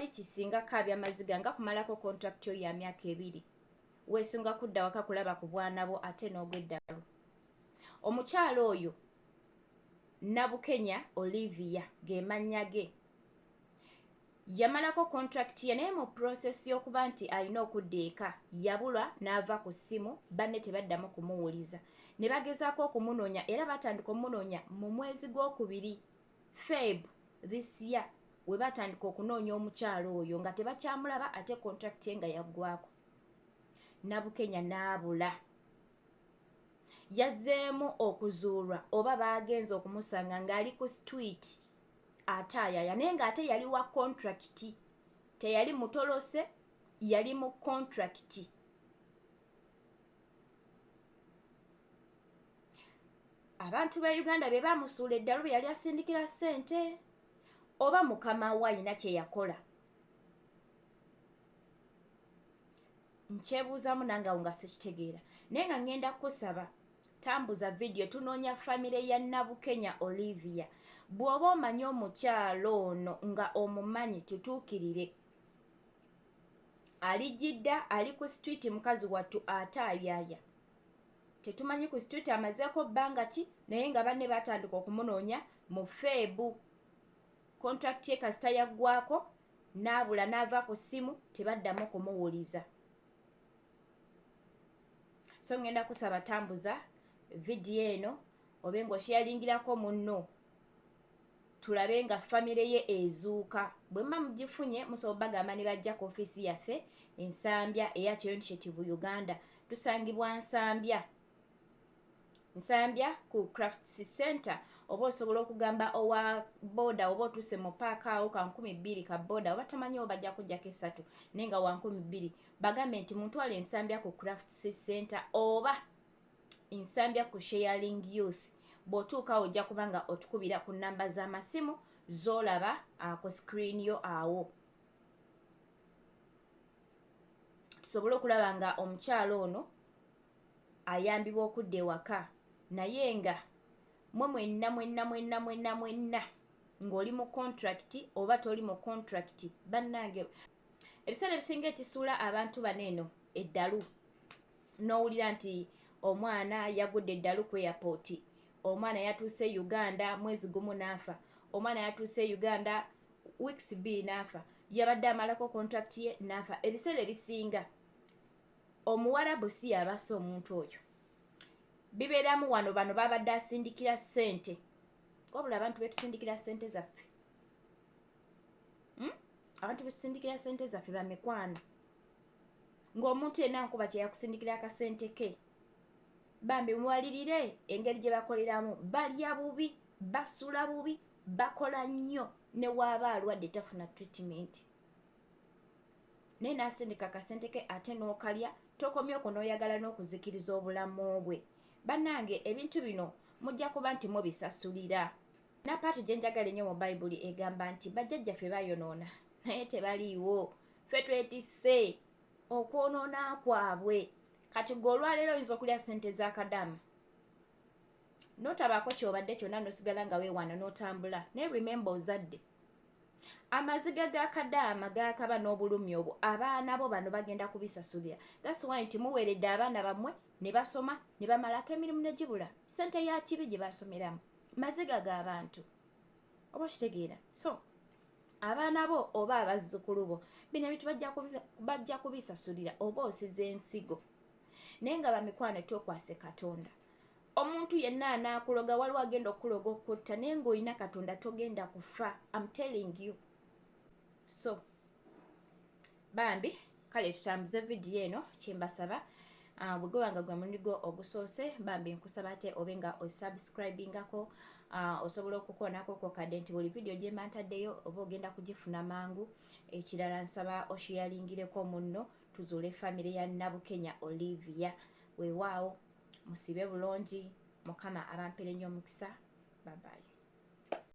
kisinga kabya maziga nga kumalako contract yo ya myaka 2 wesunga kudda waka kulaba ku bwana bo ate n'ogweddalu. Omukyalo oyo Nabukenya Olivia gemanya ge yamalako contract ye naye mu process y'okuba nti alina okudda eka yabulwa n'ava ku ssimu banne tebaddamu kumuwuliza ne bagezaako okumunoonya era batandika omunoonya mu mwezi gw'okubiri Feb this year we batandika okunoonya omukyalo oyo nga tebakyamulaba ate contract ye nga yaggwako. Nabukenya n'abula yazzeemu okuzuulwa oba baagenza okumusanga ng'ali ku street ataayaya naye ng'ate yali wa contract teyali mutolose yali mu contract. Abantu ba Uganda be bamusuula eddalu be yali asindikira ssente oba mukama we alina kye yakola. Nkyebuuzaamu nange awo nga sikitegeera naye nga ngenda kusaba tambuza video tunoonya famire ya Nabukenya Olivia. Bw'oba omanyi omukyalo ono nga omumanyi tutuukirire. Alijidda ali ku street mukazi wattu ataayaaya. Tetumanyi ku street amazeeko bbanga ki naye nga banne batandika okumunoonya mu Febu. Contract ye kasita yaggwako n'abula n'ava ku ssimu tebaddamu kumuwuliza. So ngenda kusaba tambuza video eno obe ng'okyeyalingirako munno tulabe nga famire ye ezuuka. Bwe mba mugifunye musobola bagamba ne bajja ku ofiisi yaffe Nsambya eya Kyo Initiative Uganda. Tusangibwa Nsambya ku Crafts Center oba osobola okugamba owa boda oba otuse mu paaka awo ka 200 ka boda oba tomanyi oba bajja kujjako 3 naye nga wa 200 bagambe nti muntwale Nsambya ku Crafts Center oba Nsambya ku Sharing Youth. Bw'otuuka ojja kubanga otukubira ku namba z'amasimu z'olaba ku screen yo awo. Tusobole okulaba nga omukyalo ono ayambibwa okudda ewaka naye nga mwenna ng'oli mu contract oba toli mu contract bannange. Ebiseera ebisinga ekisuula abantu baneeno eddalu n'owulira nti omwana yagudde eddalu ku airport, omwana yatuuse Uganda mwezi gumu n'afa, omwana yatuuse Uganda weeks 2 n'afa, yabadde amalako contract ye n'afa. Ebiseera ebisinga Omuwarabu si yabasa omuntu oyo. Bibeeramu wano bano babadde asindikira ssente. Wabula abantu betusindikira ssente zaffe. Abantu betusindikira ssente zaffe bamikwano. Ng'omuntu yenna nkuba kye yakusindikira akasente ke. Bambi muwalirire engeri gye bakoleramu. Balya bubi, basula bubi, bakola nnyo ne waaba alwadde tafuna treatment. Naye n'asindika akasente ke ate n'okalya tokomyeko n'oyagala n'okuzikiriza obulamu bwe. Bannange ebintu bino mujja kuba nti mubisasulira. Napaati gye njagala ennyo mu Bayibuli egamba nti bajjajjaffe bayonoona naye tebaliiwo. Ffe twetisse okwonoona kwabwe. Kati gwe olwaleero oyinza okulya ssente za Kadaama n'otabaako ky'obadde kyonna n'osigala nga weewaana n'otambula. Naye remember ozadde. Amaziga ga Kadaama gaakaba n'obulumi obwo abaana bo bano bagenda kubisasulira. That's why nti muweeredde abaana bammwe ne basoma ne bamalako emirimu ne gibula. Ssente ya kibi gye basomeramu. Maziga g'abantu. Oba okitegeera. So abaana bo oba abazzukulu bo bino ebintu bajja kubisasulira oba osize ensigo. Naye nga bamikwano tokwase Katonda. Omuntu yenna anaakuloga waliwo agenda okuloga okutta naye ng'olina Katonda togenda kufa. I'm telling you. So bambi kale tutambuze video eno kyembasaba bwe gwe wanga gwe mulundi gwo ogusoose bambi nkusaba ate obe nga osubscribingako osobola okukoonako ko kadde nti buli video gye mantaddeyo oba ogenda kugifuna mangu. Ekirala nsaba oshiyalingireko munno tuzuule famire ya Nabukenya Olivia. Weewaawo musibe bulungi Mukama abampere nnyo omukisa. Bye bye.